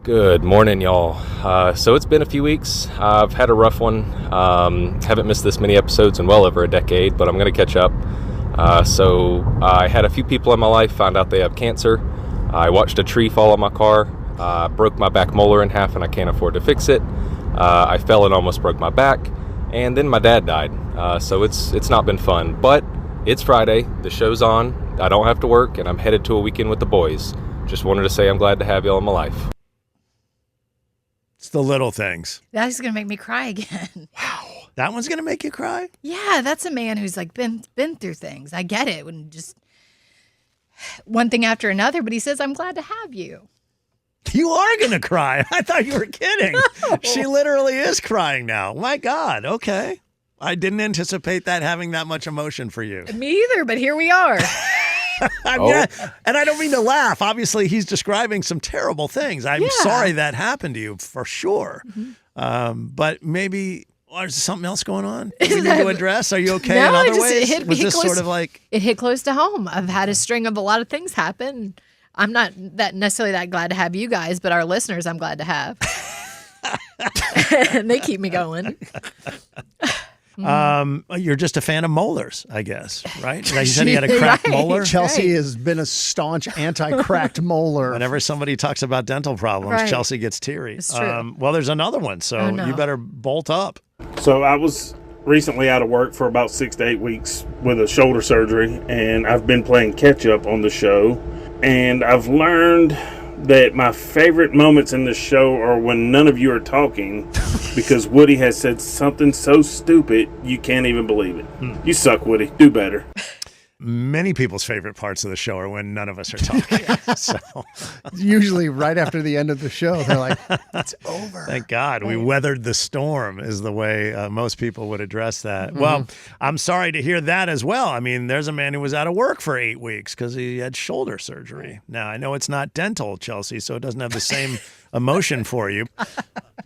Good morning, y'all. So it's been a few weeks. I've had a rough one. Haven't missed this many episodes in well over a decade, but I'm going to catch up. So I had a few people in my life find out they have cancer. I watched a tree fall on my car, broke my back molar in half, and I can't afford to fix it. I fell and almost broke my back, and then my dad died. So it's not been fun, but it's Friday. The show's on. I don't have to work, and I'm headed to a weekend with the boys. Just wanted to say I'm glad to have y'all in my life. It's the little things. That's going to make me cry again. Wow. That one's going to make you cry? Yeah, that's a man who's like been through things. I get it. When just one thing after another, but he says, I'm glad to have you. You are going to cry. I thought you were kidding. No. She literally is crying now. My God. Okay. I didn't anticipate that having that much emotion for you. Me either, but here we are. And I don't mean to laugh. Obviously, he's describing some terrible things. I'm sorry that happened to you, for sure. Mm-hmm. But maybe there's something else going on we need to address. Are you okay in other ways? It hit close to home. I've had a string of a lot of things happen. I'm not necessarily that glad to have you guys, but our listeners I'm glad to have. And they keep me going. You're just a fan of molars, I guess, right? Like you said he had a cracked molar. Chelsea has been a staunch anti-cracked molar. Whenever somebody talks about dental problems, Chelsea gets teary. It's true. Well, there's another one, so you better bolt up. So I was recently out of work for about 6 to 8 weeks with a shoulder surgery, and I've been playing catch up on the show, and I've learned that my favorite moments in the show are when none of you are talking because Woody has said something so stupid you can't even believe it. You suck, Woody. Do better. Many people's favorite parts of the show are when none of us are talking. So usually right after the end of the show, they're like, it's over. Thank God. We weathered the storm is the way most people would address that. Mm-hmm. Well, I'm sorry to hear that as well. I mean, there's a man who was out of work for 8 weeks because he had shoulder surgery. Now, I know it's not dental, Chelsea, so it doesn't have the same emotion for you.